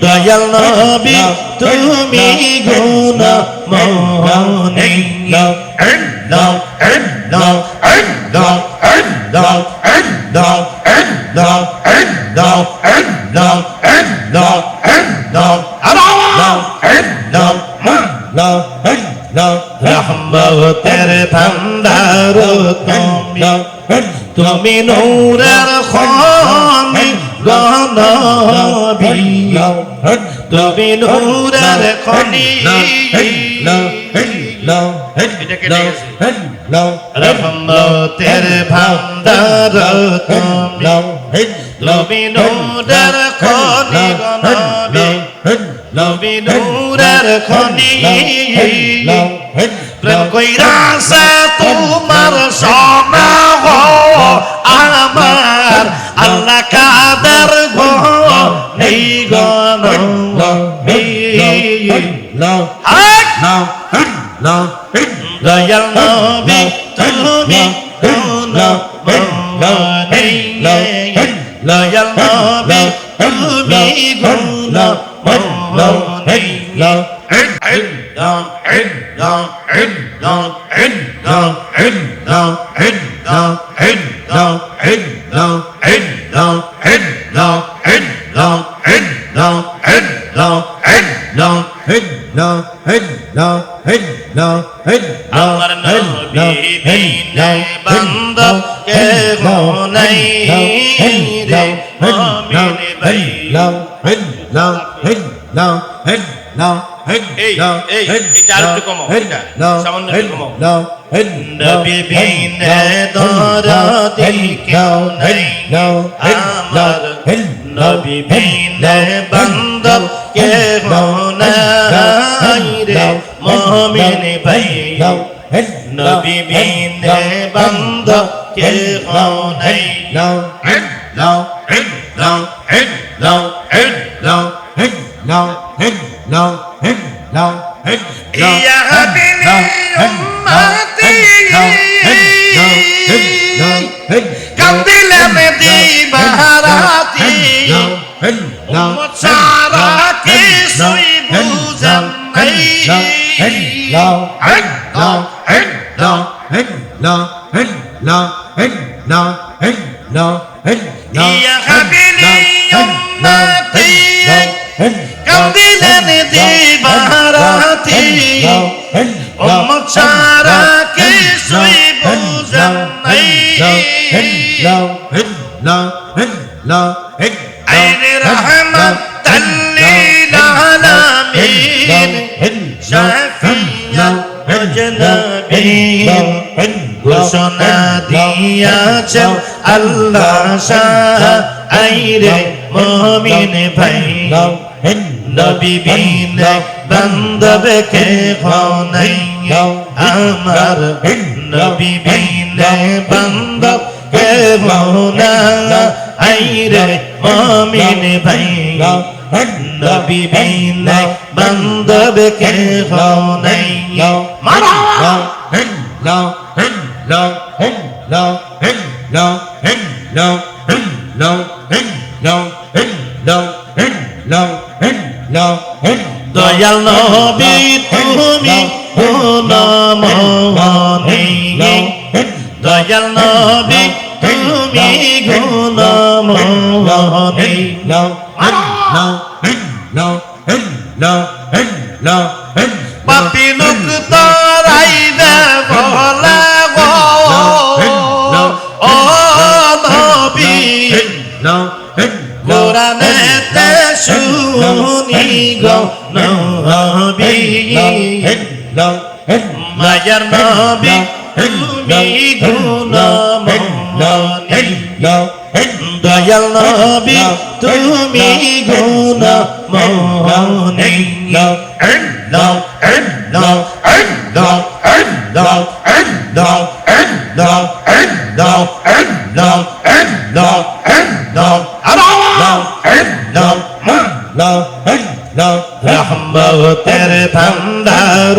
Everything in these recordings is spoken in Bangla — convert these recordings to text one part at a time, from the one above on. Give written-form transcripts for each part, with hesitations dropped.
দয়াল নবী তুমি গুণমোহনী রহমতের ভান্ডার তুমি নূরের খনি নবী তুমি নূরের খনি রহমতের ভান্ডার তুমি নূরের খনি নবী নূরের খনি প্রেম কইরাছে তোমার সোনা গো আমার আল্লাহ কাদের গো নেই গো দয়াল নবী তুমি গুণমোহনী দয়াল নবী তুমি গুণমোহনী আমার নবী বিনে বান্দা কে নাই রে মুমিন ভাই এটা একটু কমো সামান্য কমো নবী বিনে দরদি কেউ নাই আমার নবী বিনে বান্দা কে নাই রে মুমিন ভাই নবী বিনে বান্দা কে নাই يا حبيبي أمتي كم دل میں دی بہاراتی امت سارا کی سوئی بوزم يا حبيبي أمتي كم دل میں دی بہاراتی امت سارا کی سوئی بوزم عین رحمت للعالمین شفیع اجنبین ঘোষণা দিয়াছেন আল্লাহ শাহ আইরে মুমিন ভাই নবী বিনে বান্দবে কে নাই আমার নবী বিনে বান্দব কে নাই রে মুমিন ভাই নবী বিনে বান্দবে কে নাই মারা দয়াল নবী তুমি গুণমোহনী দয়াল নবী তুমি গুণমোহনী পাপী লোক তরাইবে বলে গো ও নবী কোরআনেতে শুনি গো নবী মায়ার নবী তুমি গুণমোহনী দয়াল নবী তুমি গুণমোহনী রহমতের ভান্ডার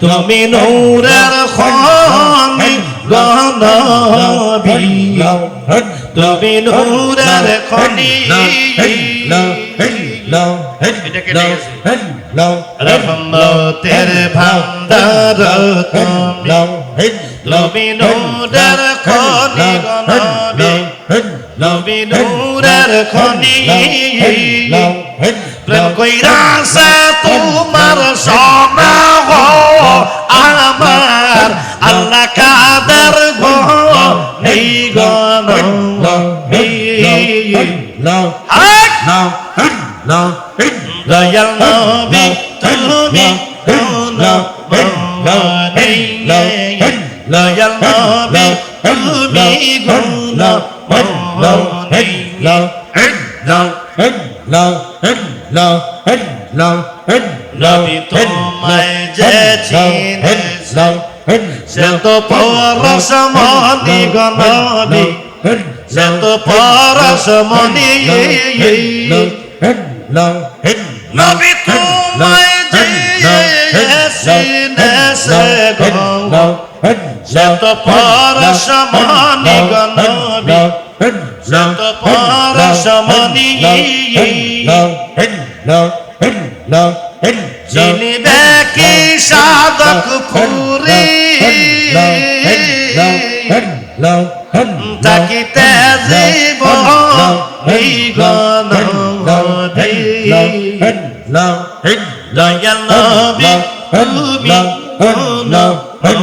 তুমি নূরের খনি গো নবী তুমি নূরের খনি রহমতের ভান্ডার তুমি নূরের খনি নবী নূরের খনি প্রেম কইরাছে তোমার সোনা গো আমার আল্লাহ কাদের গো নেই গো দয়াল নবী তুমি দয়াল নবী তুমি গুণ নবী তোমায় যে চিনেছে সে তো পরশমণি গো নবী সে তো পরশমণি নবী তোমায় যে চিনেছে গো সে তো পরশমণি গো নবী সে তো পরশমণি চিনিবে কি সাধক পুরী থাকিতে জীব এই গণধী দয়াল নবী তুমি গুণমণি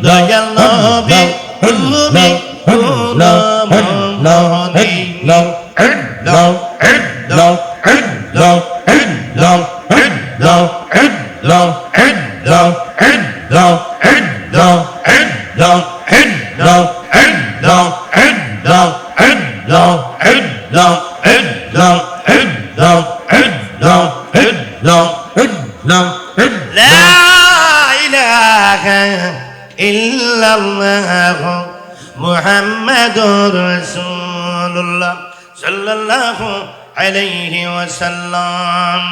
দয়াল নবী তুমি গুণমণি لا إله إلا الله محمد رسول الله صلى الله عليه وسلم